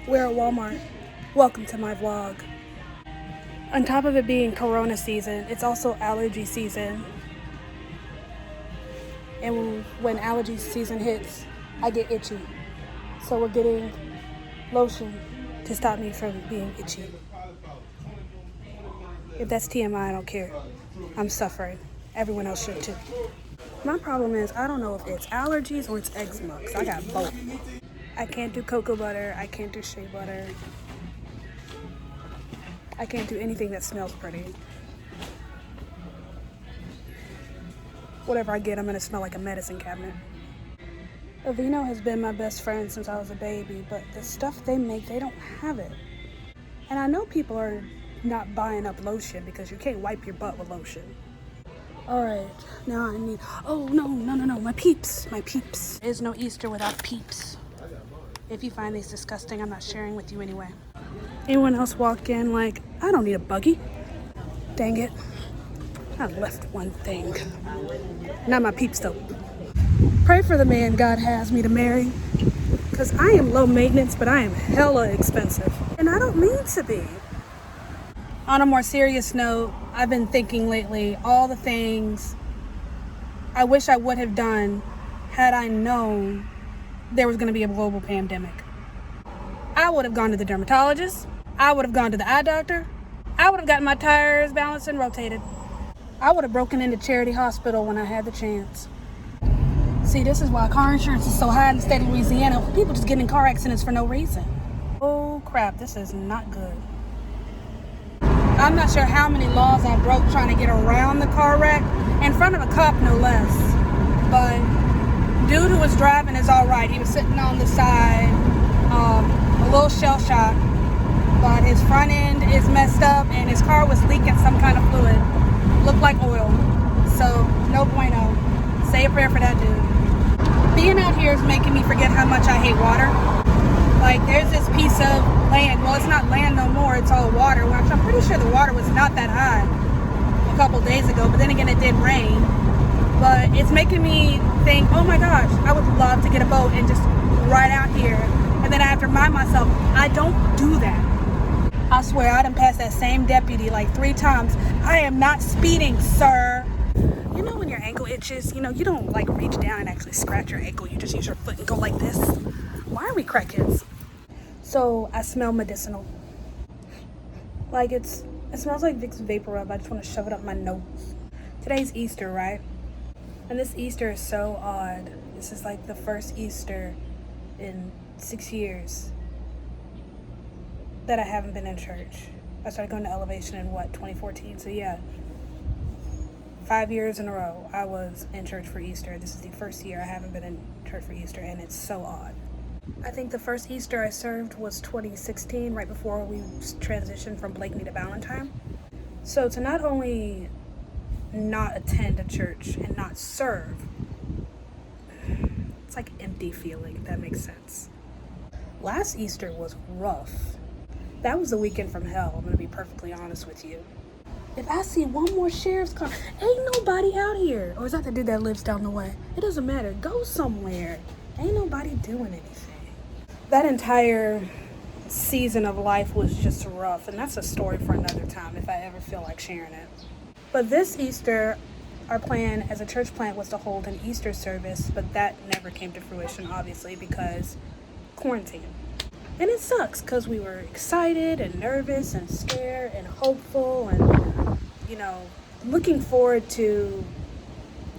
We're at Walmart. Welcome to my vlog. On top of it being Corona season, it's also allergy season. And when allergy season hits, I get itchy. So we're getting lotion to stop me from being itchy. If that's TMI, I don't care. I'm suffering. Everyone else should too. My problem is I don't know if it's allergies or it's eczema, because I got both. I can't do cocoa butter. I can't do shea butter. I can't do anything that smells pretty. Whatever I get, I'm gonna smell like a medicine cabinet. Aveeno has been my best friend since I was a baby, but the stuff they make, they don't have it. And I know people are not buying up lotion because you can't wipe your butt with lotion. All right, now I need, oh no, my peeps. There's no Easter without peeps. If you find these disgusting, I'm not sharing with you anyway. Anyone else walk in like, I don't need a buggy. Dang it. I left one thing. Not my peeps though. Pray for the man God has me to marry. Because I am low maintenance, but I am hella expensive. And I don't mean to be. On a more serious note, I've been thinking lately all the things I wish I would have done had I known there was going to be a global pandemic. I would have gone to the dermatologist. I would have gone to the eye doctor. I would have gotten my tires balanced and rotated. I would have broken into Charity Hospital when I had the chance. See, this is why car insurance is so high in the state of Louisiana. People just get in car accidents for no reason. Oh crap, this is not good. I'm not sure how many laws I broke trying to get around the car wreck, in front of a cop no less. But dude who was driving is all right. He was sitting on the side, a little shell shocked, but his front end is messed up and his car was leaking some kind of fluid. Looked like oil. So no bueno. Say a prayer for that dude. Being out here is making me forget how much I hate water. Like, there's this piece of land. Well, it's not land no more. It's all water. Which I'm pretty sure the water was not that high a couple days ago. But then again, it did rain. But it's making me think, oh my gosh, I would love to get a boat and just ride out here. And then I have to remind myself, I don't do that. I swear, I done passed that same deputy like 3 times. I am not speeding, sir. You know when your ankle itches, you don't like reach down and actually scratch your ankle. You just use your foot and go like this. Why are we crackheads? So I smell medicinal. Like it smells like Vicks Vapor Rub. I just want to shove it up my nose. Today's Easter, right? And this Easter is so odd. This is like the first Easter in 6 years that I haven't been in church. I started going to Elevation in 2014? So yeah, 5 years in a row I was in church for Easter. This is the first year I haven't been in church for Easter, and it's so odd. I think the first Easter I served was 2016, right before we transitioned from Blakeney to Valentine. So to not only not attend a church and not serve, it's like empty feeling, if that makes sense. Last Easter was rough. That was a weekend from hell, I'm gonna be perfectly honest with you. If I see one more sheriff's car, ain't nobody out here. Or is that the dude that lives down the way? It doesn't matter, go somewhere. Ain't nobody doing anything. That entire season of life was just rough, and that's a story for another time if I ever feel like sharing it. But this Easter, our plan as a church plant was to hold an Easter service, but that never came to fruition, obviously, because quarantine. And it sucks, because we were excited and nervous and scared and hopeful and, looking forward to,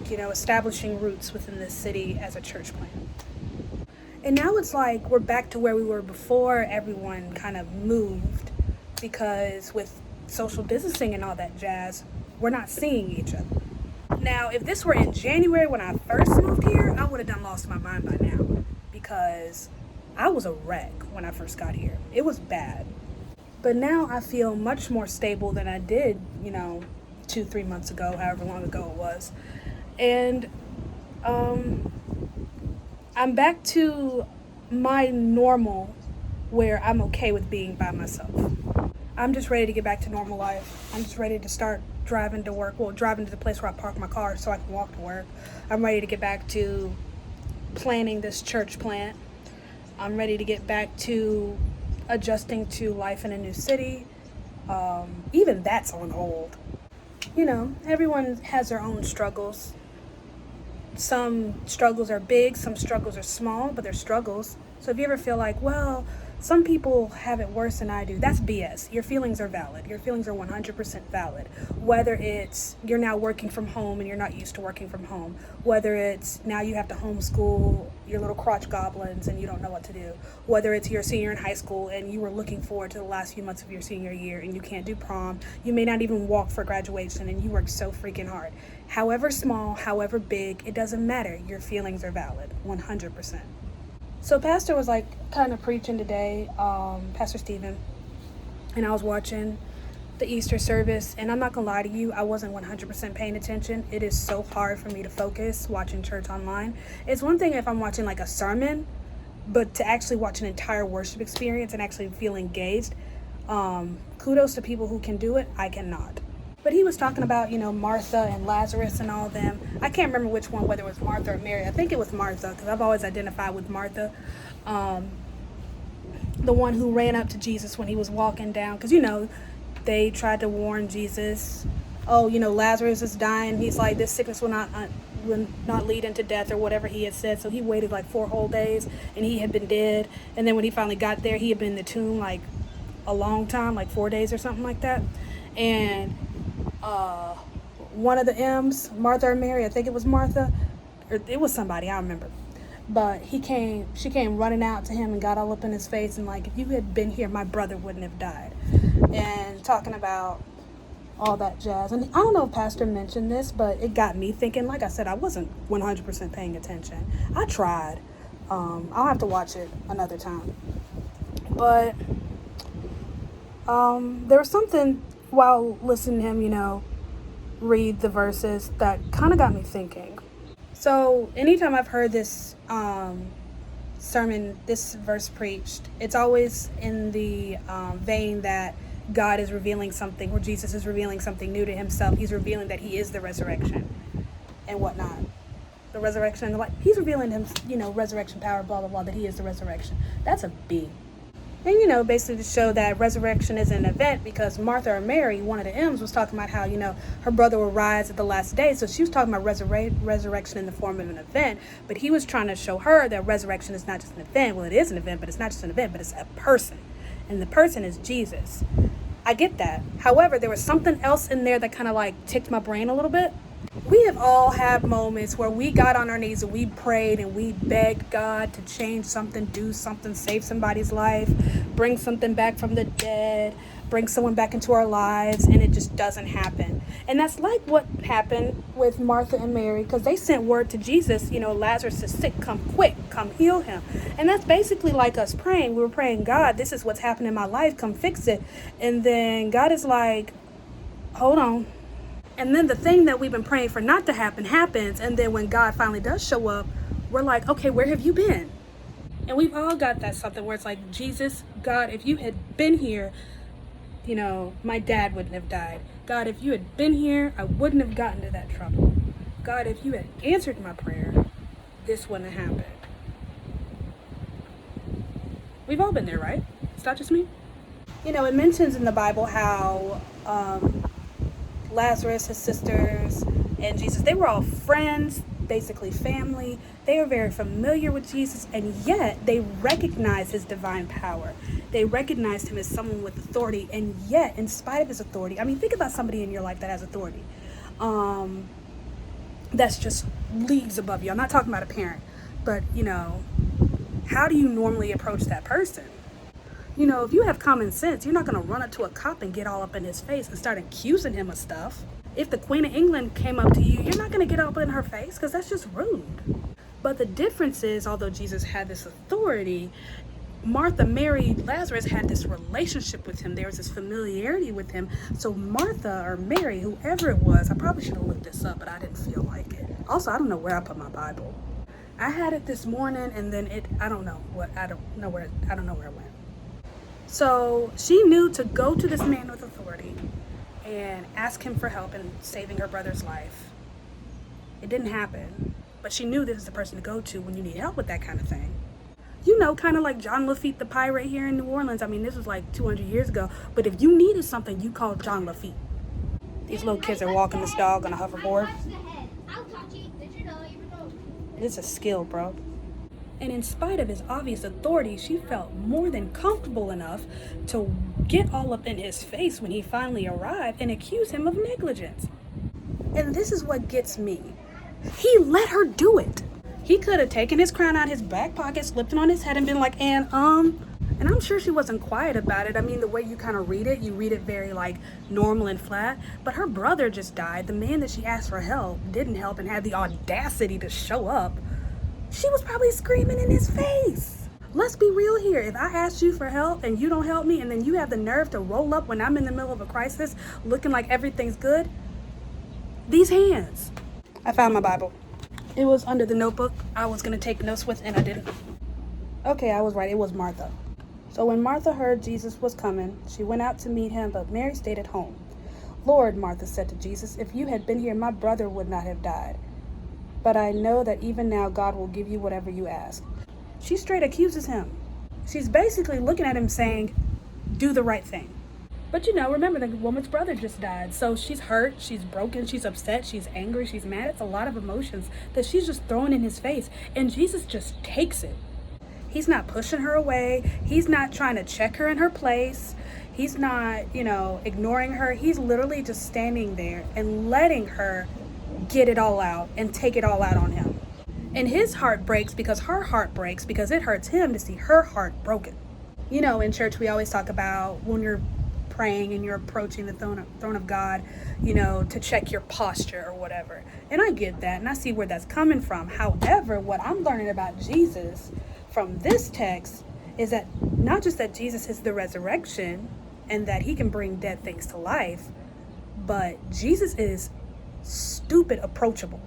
establishing roots within this city as a church plant. And now it's like we're back to where we were before everyone kind of moved, because with social distancing and all that jazz, we're not seeing each other. Now, if this were in January when I first moved here, I would have done lost my mind by now, because I was a wreck when I first got here. It was bad. But now I feel much more stable than I did, 2-3 months ago, however long ago it was. And I'm back to my normal where I'm okay with being by myself. I'm just ready to get back to normal life. I'm just ready to start driving to work. Well, driving to the place where I park my car so I can walk to work. I'm ready to get back to planning this church plant. I'm ready to get back to adjusting to life in a new city. Even that's on hold. You know, everyone has their own struggles. Some struggles are big, some struggles are small, but they're struggles. So if you ever feel like, well, some people have it worse than I do, that's BS. Your feelings are valid. Your feelings are 100% valid. Whether it's you're now working from home and you're not used to working from home, whether it's now you have to homeschool your little crotch goblins and you don't know what to do, whether it's you're a senior in high school and you were looking forward to the last few months of your senior year and you can't do prom, you may not even walk for graduation and you work so freaking hard. However small, however big, it doesn't matter. Your feelings are valid, 100%. So Pastor was like kind of preaching today, Pastor Stephen, and I was watching the Easter service, and I'm not gonna lie to you, I wasn't 100% paying attention. It is so hard for me to focus watching church online. It's one thing if I'm watching like a sermon, but to actually watch an entire worship experience and actually feel engaged, kudos to people who can do it. I cannot. But he was talking about, you know, Martha and Lazarus and all them. I can't remember which one, whether it was Martha or Mary. I think it was Martha, because I've always identified with Martha. The one who ran up to Jesus when he was walking down. Because, you know, they tried to warn Jesus. Oh, you know, Lazarus is dying. He's like, this sickness will not lead into death or whatever he had said. So he waited like 4 whole days and he had been dead. And then when he finally got there, he had been in the tomb like a long time, like 4 days or something like that. And one of the M's, Martha or Mary, I think it was Martha, or it was somebody, I don't remember. But she came running out to him and got all up in his face and like, if you had been here, my brother wouldn't have died. And talking about all that jazz. And I don't know if Pastor mentioned this, but it got me thinking. Like I said, I wasn't 100% paying attention. I tried. I'll have to watch it another time. But there was something while listening to him, you know, read the verses that kind of got me thinking. So anytime I've heard this sermon, this verse preached, it's always in the vein that God is revealing something, or Jesus is revealing something new to himself. He's revealing that he is the resurrection and whatnot. The resurrection, like he's revealing him, you know, resurrection power, blah, blah, blah, that he is the resurrection. That's a B. And, you know, basically to show that resurrection is an event, because Martha or Mary, one of the M's, was talking about how, you know, her brother will rise at the last day. So she was talking about resurrection in the form of an event. But he was trying to show her that resurrection is not just an event. Well, it is an event, but it's not just an event, but it's a person. And the person is Jesus. I get that. However, there was something else in there that kind of like ticked my brain a little bit. We have all had moments where we got on our knees and we prayed and we begged God to change something, do something, save somebody's life, bring something back from the dead, bring someone back into our lives, and it just doesn't happen. And that's like what happened with Martha and Mary, because they sent word to Jesus, you know, Lazarus is sick, come quick, come heal him. And that's basically like us praying. We were praying, God, this is what's happening in my life, come fix it. And then God is like, hold on. And then the thing that we've been praying for not to happen happens. And then when God finally does show up, we're like, okay, where have you been? And we've all got that something where it's like, Jesus, God, if you had been here, you know, my dad wouldn't have died. God, if you had been here, I wouldn't have gotten into that trouble. God, if you had answered my prayer, this wouldn't have happened. We've all been there, right? It's not just me. You know, it mentions in the Bible how Lazarus, his sisters, and Jesus, they were all friends, basically family. They were very familiar with Jesus, and yet they recognized his divine power. They recognized him as someone with authority, and yet, in spite of his authority, I mean, think about somebody in your life that has authority. That's just leagues above you. I'm not talking about a parent, but, you know, how do you normally approach that person? You know, if you have common sense, you're not going to run up to a cop and get all up in his face and start accusing him of stuff. If the Queen of England came up to you, you're not going to get up in her face, because that's just rude. But the difference is, although Jesus had this authority, Martha, Mary, Lazarus had this relationship with him. There was this familiarity with him. So Martha or Mary, whoever it was, I probably should have looked this up, but I didn't feel like it. Also, I don't know where I put my Bible. I had it this morning, and then I don't know where it went. So she knew to go to this man with authority and ask him for help in saving her brother's life. It didn't happen, but she knew this is the person to go to when you need help with that kind of thing. You know, kind of like John Lafitte the pirate here in New Orleans. I mean, this was like 200 years ago. But if you needed something, you called John Lafitte. These little kids are walking this dog on a hoverboard. It's a skill, bro. And in spite of his obvious authority, she felt more than comfortable enough to get all up in his face when he finally arrived and accuse him of negligence. And this is what gets me. He let her do it. He could have taken his crown out his back pocket, slipped it on his head, and been like, and I'm sure she wasn't quiet about it. I mean, the way you kind of read it, you read it very like normal and flat. But her brother just died. The man that she asked for help didn't help and had the audacity to show up. She was probably screaming in his face. Let's be real here. If I ask you for help and you don't help me, and then you have the nerve to roll up when I'm in the middle of a crisis looking like everything's good, these hands. I found my Bible. It was under the notebook I was going to take notes with, and I didn't. Okay, I was right. It was Martha. So when Martha heard Jesus was coming, she went out to meet him, but Mary stayed at home. Lord, Martha said to Jesus, if you had been here, my brother would not have died. But I know that even now God will give you whatever you ask. She straight accuses him. She's basically looking at him saying, do the right thing. But you know, remember the woman's brother just died. So she's hurt, she's broken, she's upset, she's angry, she's mad. It's a lot of emotions that she's just throwing in his face. And Jesus just takes it. He's not pushing her away. He's not trying to check her in her place. He's not, ignoring her. He's literally just standing there and letting her get it all out and take it all out on him. And his heart breaks because her heart breaks because it hurts him to see her heart broken. You know, in church, we always talk about when you're praying and you're approaching the throne of God, to check your posture or whatever. And I get that, and I see where that's coming from. However, what I'm learning about Jesus from this text is that not just that Jesus is the resurrection and that he can bring dead things to life, but Jesus is stupid approachable.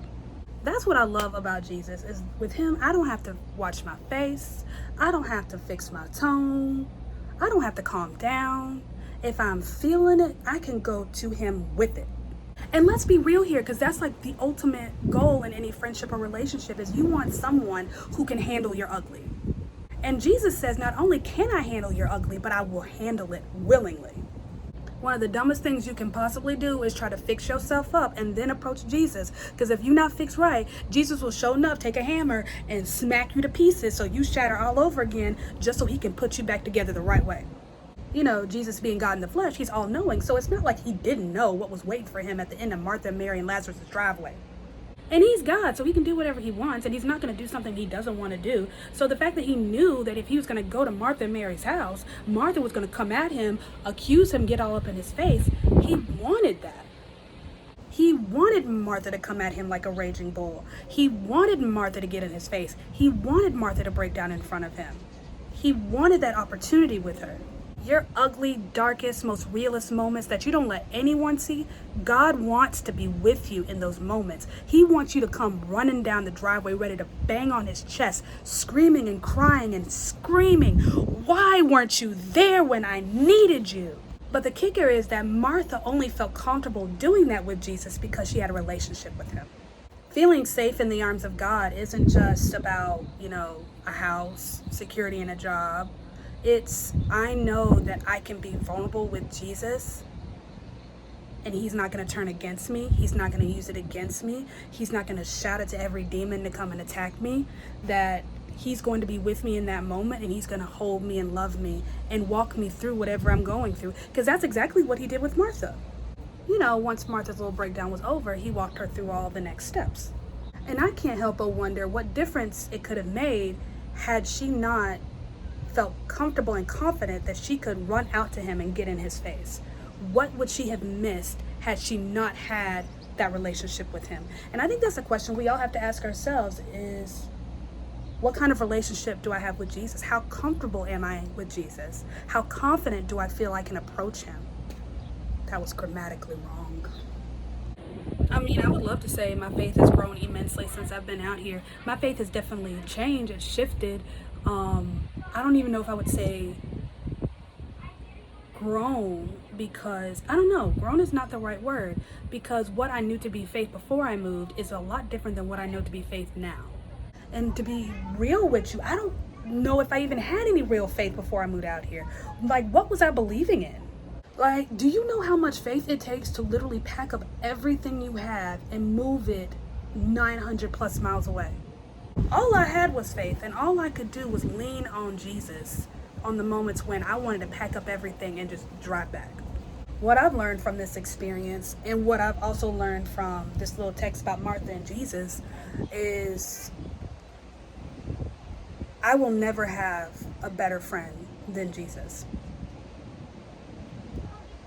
That's what I love about Jesus, is with him, I don't have to watch my face. I don't have to fix my tone. I don't have to calm down. If I'm feeling it, I can go to him with it. And let's be real here, because that's like the ultimate goal in any friendship or relationship, is you want someone who can handle your ugly. And Jesus says, not only can I handle your ugly, but I will handle it willingly. One of the dumbest things you can possibly do is try to fix yourself up and then approach Jesus. Because if you're not fixed right, Jesus will sure enough take a hammer and smack you to pieces so you shatter all over again just so he can put you back together the right way. Jesus being God in the flesh, he's all-knowing. So it's not like he didn't know what was waiting for him at the end of Martha, Mary, and Lazarus' driveway. And he's God, so he can do whatever he wants, and he's not going to do something he doesn't want to do. So the fact that he knew that if he was going to go to Martha and Mary's house, Martha was going to come at him, accuse him, get all up in his face, he wanted that. He wanted Martha to come at him like a raging bull. He wanted Martha to get in his face. He wanted Martha to break down in front of him. He wanted that opportunity with her. Your ugly, darkest, most realist moments that you don't let anyone see, God wants to be with you in those moments. He wants you to come running down the driveway ready to bang on his chest, screaming and crying and screaming, why weren't you there when I needed you? But the kicker is that Martha only felt comfortable doing that with Jesus because she had a relationship with him. Feeling safe in the arms of God isn't just about, a house, security, and a job. It's, I know that I can be vulnerable with Jesus and he's not going to turn against me. He's not going to use it against me. He's not going to shout it to every demon to come and attack me. That he's going to be with me in that moment and he's going to hold me and love me and walk me through whatever I'm going through. Because that's exactly what he did with Martha. Once Martha's little breakdown was over, he walked her through all the next steps. And I can't help but wonder what difference it could have made had she not felt comfortable and confident that she could run out to him and get in his face. What would she have missed had she not had that relationship with him? And I think that's a question we all have to ask ourselves, is what kind of relationship do I have with Jesus? How comfortable am I with Jesus? How confident do I feel I can approach him? That was grammatically wrong. I mean, I would love to say my faith has grown immensely since I've been out here. My faith has definitely changed. It's shifted. I don't even know if I would say grown, because I don't know, grown is not the right word, because what I knew to be faith before I moved is a lot different than what I know to be faith now. And to be real with you, I don't know if I even had any real faith before I moved out here. Like, what was I believing in? Like, do you know how much faith it takes to literally pack up everything you have and move it 900 plus miles away? All I had was faith, and all I could do was lean on Jesus on the moments when I wanted to pack up everything and just drive back. What I've learned from this experience, and what I've also learned from this little text about Martha and Jesus, is I will never have a better friend than Jesus.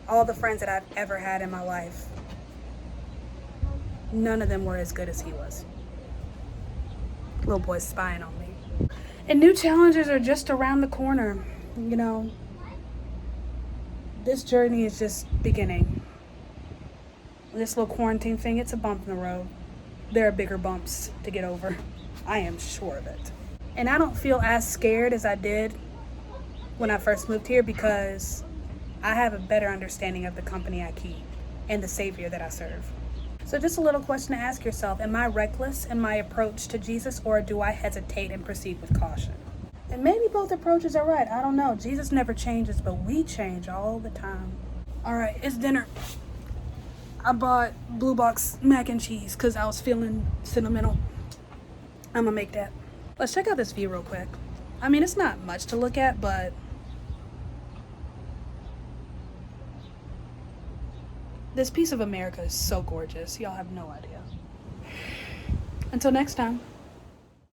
All the friends that I've ever had in my life, none of them were as good as he was. Little boy's spying on me. And new challenges are just around the corner. You know, this journey is just beginning. This little quarantine thing, it's a bump in the road. There are bigger bumps to get over. I am sure of it. And I don't feel as scared as I did when I first moved here, because I have a better understanding of the company I keep and the Savior that I serve. So just a little question to ask yourself: am I reckless in my approach to Jesus, or do I hesitate and proceed with caution? And maybe both approaches are right. I don't know. Jesus never changes, but we change all the time. All right, it's dinner. I bought Blue Box mac and cheese because I was feeling sentimental. I'm gonna make that. Let's check out this view real quick. I mean, it's not much to look at, but this piece of America is so gorgeous. Y'all have no idea. Until next time.